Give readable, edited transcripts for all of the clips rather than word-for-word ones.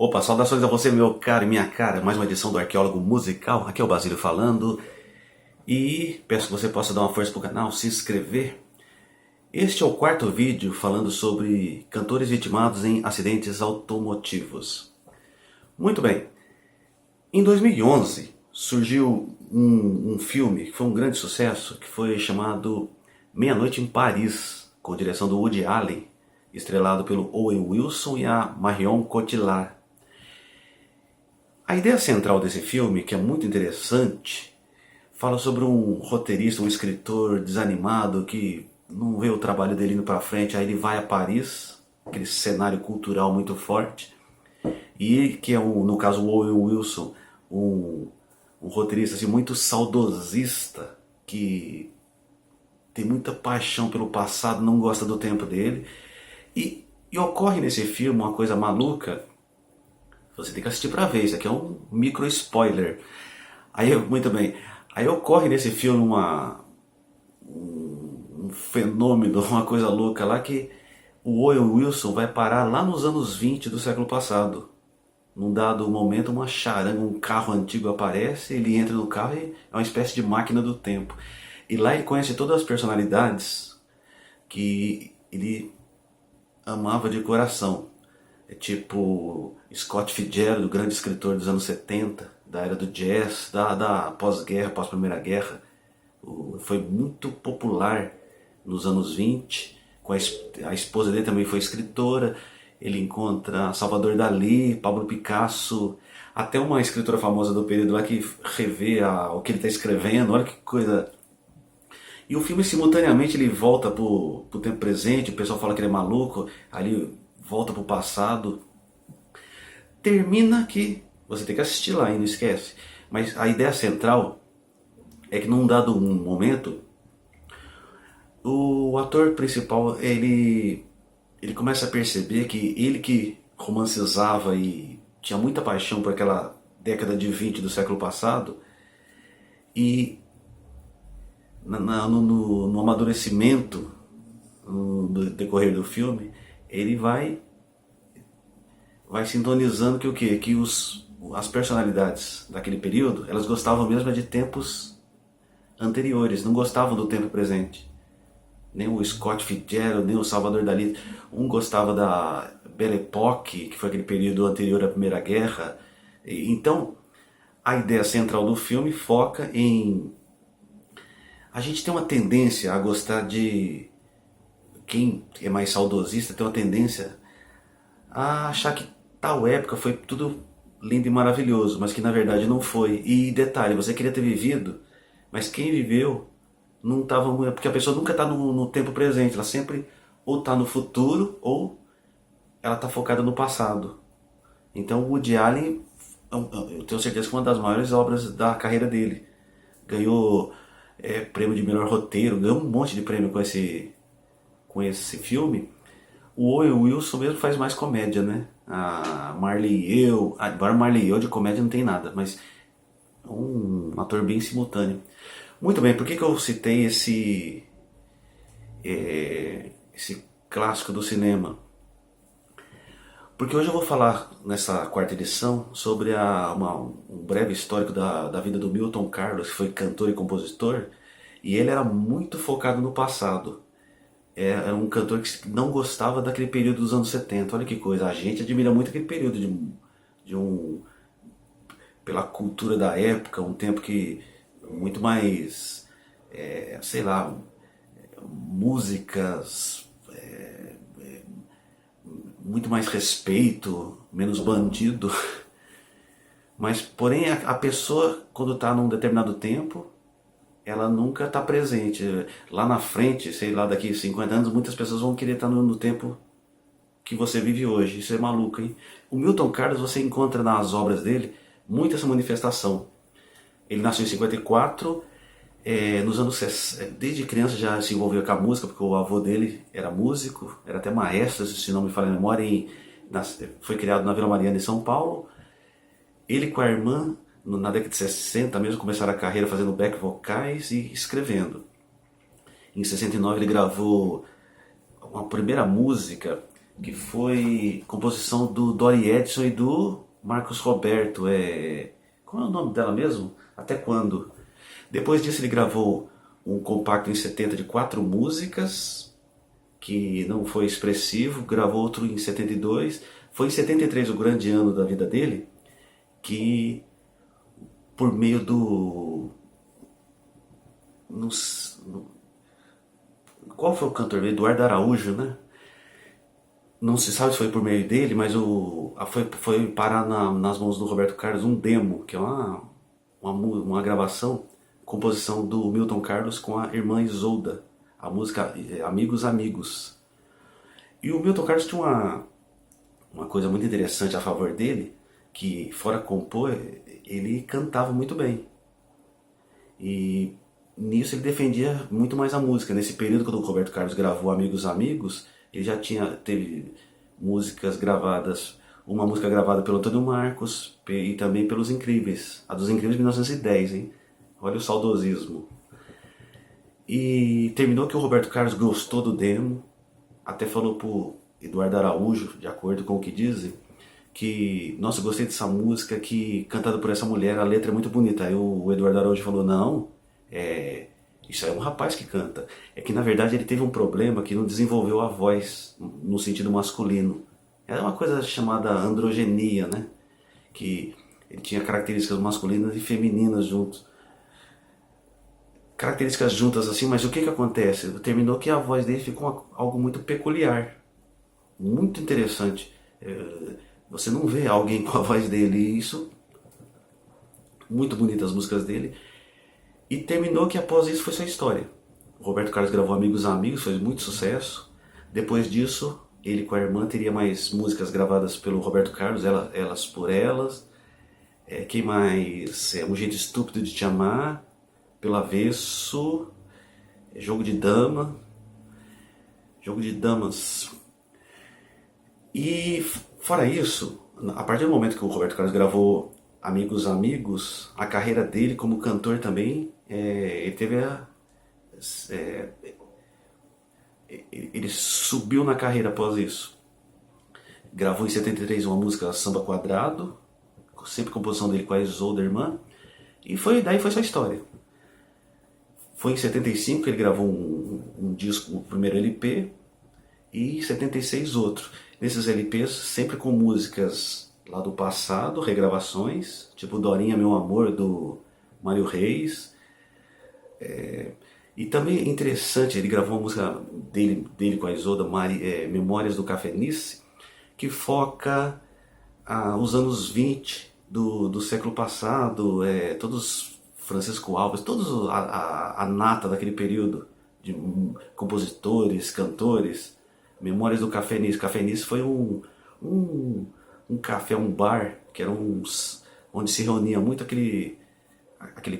Opa, saudações a você, meu caro e minha cara. Mais uma edição do Arqueólogo Musical. Aqui é o Basílio falando. E peço que você possa dar uma força pro canal, se inscrever. Este é o quarto vídeo falando sobre cantores vitimados em acidentes automotivos. Muito bem. Em 2011 surgiu um filme que foi um grande sucesso, que foi chamado Meia-Noite em Paris, com direção do Woody Allen, estrelado pelo Owen Wilson e a Marion Cotillard. A ideia central desse filme, que é muito interessante, fala sobre um roteirista, um escritor desanimado que não vê o trabalho dele indo para frente, aí ele vai a Paris, aquele cenário cultural muito forte, e que é, no caso, o Owen Wilson, um roteirista assim, muito saudosista, que tem muita paixão pelo passado, não gosta do tempo dele, e ocorre nesse filme uma coisa maluca. Você tem que assistir pra ver, isso aqui é um micro spoiler. Aí, muito bem, aí ocorre nesse filme um fenômeno, uma coisa louca lá, que o Owen Wilson vai parar lá nos anos 20 do século passado. Num dado momento, uma charanga, um carro antigo aparece, ele entra no carro e é uma espécie de máquina do tempo. E lá ele conhece todas as personalidades que ele amava de coração. É tipo Scott Fitzgerald, o grande escritor dos anos 70, da era do jazz, da pós-guerra, pós-primeira guerra. Foi muito popular nos anos 20. A esposa dele também foi escritora. Ele encontra Salvador Dalí, Pablo Picasso, até uma escritora famosa do período lá que revê o que ele está escrevendo. Olha que coisa. E o filme simultaneamente ele volta pro tempo presente, o pessoal fala que ele é maluco, ali volta pro passado. Termina que você tem que assistir lá e não esquece. Mas a ideia central é que num dado momento o ator principal ele começa a perceber que ele que romancizava e tinha muita paixão por aquela década de 20 do século passado, e no amadurecimento no decorrer do filme, ele vai sintonizando que o quê? Que as personalidades daquele período, elas gostavam mesmo de tempos anteriores, não gostavam do tempo presente. Nem o Scott Fitzgerald, nem o Salvador Dalí. Um gostava da Belle Époque, que foi aquele período anterior à Primeira Guerra. Então, a ideia central do filme foca em... A gente tem uma tendência a gostar de... Quem é mais saudosista tem uma tendência a achar que tal época foi tudo lindo e maravilhoso, mas que na verdade não foi. E detalhe, você queria ter vivido, mas quem viveu não estava... Porque a pessoa nunca está no tempo presente, ela sempre ou está no futuro ou ela está focada no passado. Então o Woody Allen, eu tenho certeza que é uma das maiores obras da carreira dele. Ganhou prêmio de melhor roteiro, ganhou um monte de prêmio com esse filme. O Owen Wilson mesmo faz mais comédia, né? A Marley e eu, agora Marley e eu de comédia não tem nada, mas um ator bem simultâneo. Muito bem, por que eu citei esse clássico do cinema? Porque hoje eu vou falar, nessa quarta edição, sobre um breve histórico da vida do Milton Carlos, que foi cantor e compositor, e ele era muito focado no passado. Era um cantor que não gostava daquele período dos anos 70. Olha que coisa, a gente admira muito aquele período pela cultura da época, um tempo que muito mais, sei lá, músicas, muito mais respeito, menos bandido. Mas, porém, a pessoa, quando está num determinado tempo, ela nunca está presente. Lá na frente, sei lá, daqui a 50 anos, muitas pessoas vão querer estar no tempo que você vive hoje. Isso é maluco, hein? O Milton Carlos, você encontra nas obras dele muita essa manifestação. Ele nasceu em 54, nos anos 60, desde criança já se envolveu com a música, porque o avô dele era músico, era até maestro, se não me falha a memória, foi criado na Vila Mariana, em São Paulo. Ele com a irmã, na década de 60 mesmo, começaram a carreira fazendo back vocais e escrevendo. Em 69 ele gravou uma primeira música que foi composição do Dori Edson e do Marcos Roberto. Qual é o nome dela mesmo? Até Quando? Depois disso ele gravou um compacto em 70 de 4 músicas, que não foi expressivo, gravou outro em 72. Foi em 73 o grande ano da vida dele, que por meio do... Qual foi o cantor? Eduardo Araújo, né? Não se sabe se foi por meio dele, mas foi parar nas mãos do Roberto Carlos um demo, que é uma gravação, composição do Milton Carlos com a irmã Isolda, a música Amigos Amigos. E o Milton Carlos tinha uma coisa muito interessante a favor dele, que fora compor, ele cantava muito bem. E nisso ele defendia muito mais a música. Nesse período, quando o Roberto Carlos gravou Amigos Amigos, ele já teve músicas gravadas, uma música gravada pelo Antônio Marcos e também pelos Incríveis, a dos Incríveis de 1910, hein? Olha o saudosismo. E terminou que o Roberto Carlos gostou do demo, até falou pro Eduardo Araújo, de acordo com o que dizem, que, nossa, eu gostei dessa música, que cantada por essa mulher, a letra é muito bonita. Aí o Eduardo Araújo falou, não, isso é um rapaz que canta. É que na verdade ele teve um problema que não desenvolveu a voz no sentido masculino. Era uma coisa chamada androgenia, né? Que ele tinha características masculinas e femininas juntos. Características juntas assim, mas o que que acontece? Terminou que a voz dele ficou algo muito peculiar. Muito interessante. Você não vê alguém com a voz dele, e isso, muito bonitas as músicas dele. E terminou que após isso foi sua história. O Roberto Carlos gravou Amigos Amigos, fez muito sucesso. Depois disso, ele com a irmã teria mais músicas gravadas pelo Roberto Carlos, Elas por Elas. Quem mais? Um Jeito Estúpido de Te Amar, Pelo Avesso, Jogo de Dama, Jogo de Damas. E fora isso, a partir do momento que o Roberto Carlos gravou Amigos Amigos, a carreira dele como cantor também, ele teve ele subiu na carreira após isso. Gravou em 73 uma música Samba Quadrado, sempre composição dele com a Isolda, irmã, e daí foi sua história. Foi em 75 que ele gravou um disco, o primeiro LP, e em 76 outro. Nesses LPs, sempre com músicas lá do passado, regravações, tipo Dorinha Meu Amor, do Mário Reis. E também é interessante, ele gravou uma música dele com a Isolda, Memórias do Cafenice, que foca os anos 20 do século passado, todos Francisco Alves, todos a nata daquele período, de compositores, cantores. Memórias do Cafenice. Cafenice foi um café, um bar, que era onde se reunia muito aquele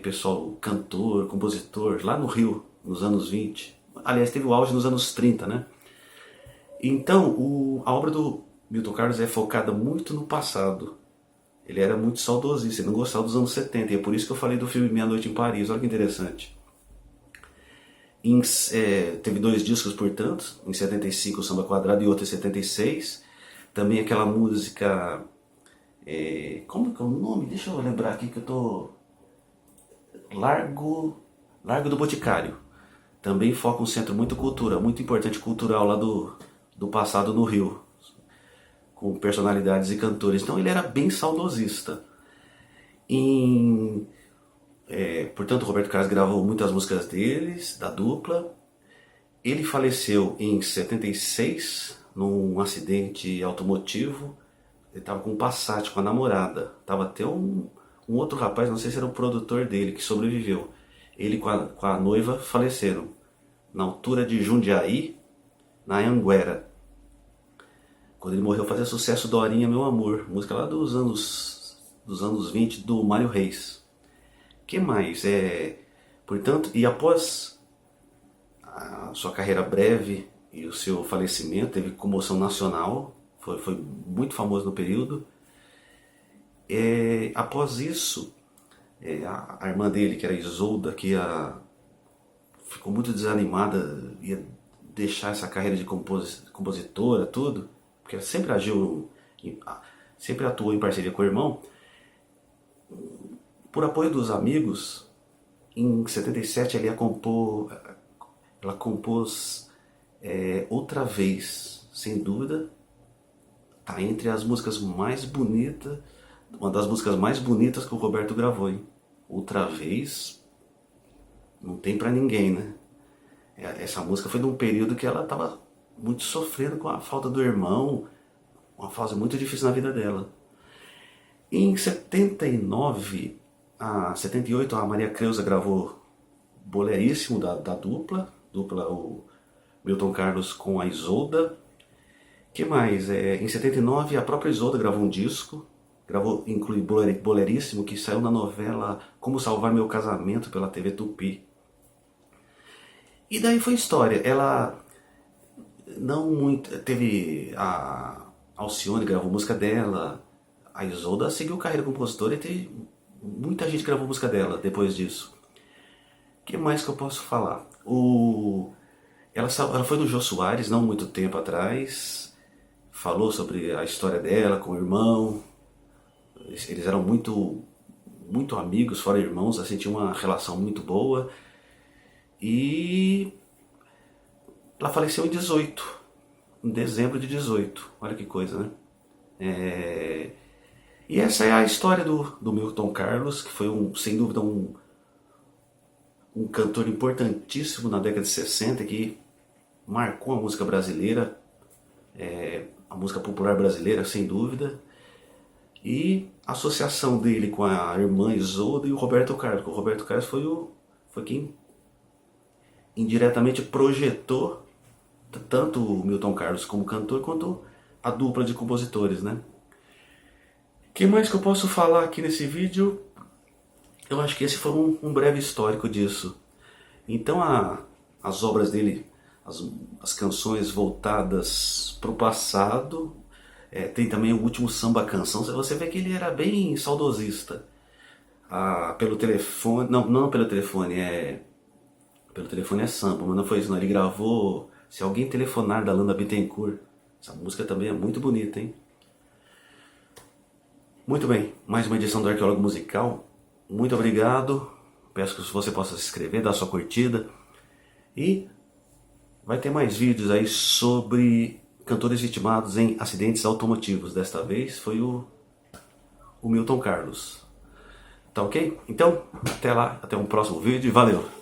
pessoal, cantor, compositor, lá no Rio, nos anos 20. Aliás, teve o auge nos anos 30, né? Então, a obra do Milton Carlos é focada muito no passado. Ele era muito saudosista, ele não gostava dos anos 70, e é por isso que eu falei do filme Meia Noite em Paris. Olha que interessante. Teve 2 discos, portanto, em 75 o Samba Quadrado e outro em 76. Também aquela música, como que é o nome? Deixa eu lembrar aqui que eu tô... Largo do Boticário. Também foca um centro muito importante cultural lá do passado no Rio, com personalidades e cantores. Então ele era bem saudosista. Portanto, o Roberto Carlos gravou muitas músicas deles, da dupla. Ele faleceu em 76, num acidente automotivo. Ele estava com um Passat, com a namorada. Estava até um outro rapaz, não sei se era o produtor dele, que sobreviveu. Ele com a noiva faleceram na altura de Jundiaí, na Anguera. Quando ele morreu, fazia sucesso Dorinha Meu Amor, música lá dos anos 20 do Mário Reis. Que mais? Portanto, e após a sua carreira breve e o seu falecimento, teve comoção nacional, foi muito famoso no período. Após isso, a irmã dele, que era Isolda, ficou muito desanimada, ia deixar essa carreira de compositora, tudo, porque sempre sempre atuou em parceria com o irmão, por apoio dos amigos, em 77 ela compôs Outra Vez, sem dúvida, tá entre as músicas mais bonitas, uma das músicas mais bonitas que o Roberto gravou, hein? Outra Vez, não tem pra ninguém, né? Essa música foi num período que ela tava muito sofrendo com a falta do irmão, uma fase muito difícil na vida dela. Em 78, a Maria Creuza gravou Boleríssimo da dupla, o Milton Carlos com a Isolda. Que mais? Em 79, a própria Isolda gravou um disco, inclui Boleríssimo, que saiu na novela Como Salvar Meu Casamento pela TV Tupi. E daí foi história. Ela não muito. Teve a Alcione gravou música dela, a Isolda seguiu carreira compositora e teve muita gente que gravou música dela depois disso. O que mais que eu posso falar? Ela foi no Jô Soares não muito tempo atrás, falou sobre a história dela com o irmão. Eles eram muito amigos, fora irmãos, assim, tinha uma relação muito boa. E ela faleceu em dezembro de 18. Olha que coisa, né? E essa é a história do Milton Carlos, que foi sem dúvida um cantor importantíssimo na década de 60, que marcou a música brasileira, a música popular brasileira, sem dúvida. E a associação dele com a irmã Isolda e o Roberto Carlos. O Roberto Carlos foi quem indiretamente projetou tanto o Milton Carlos como cantor, quanto a dupla de compositores, né? O que mais que eu posso falar aqui nesse vídeo? Eu acho que esse foi um breve histórico disso. Então as obras dele, as canções voltadas para o passado, tem também o Último Samba Canção. Você vê que ele era bem saudosista. Pelo telefone, não pelo telefone, pelo telefone é samba, mas não foi isso não. Ele gravou Se Alguém Telefonar, da Landa Bittencourt. Essa música também é muito bonita, hein? Muito bem, mais uma edição do Arqueólogo Musical. Muito obrigado. Peço que você possa se inscrever, dar sua curtida. E vai ter mais vídeos aí sobre cantores vitimados em acidentes automotivos. Desta vez foi o Milton Carlos. Tá ok? Então, até lá, até um próximo vídeo e valeu!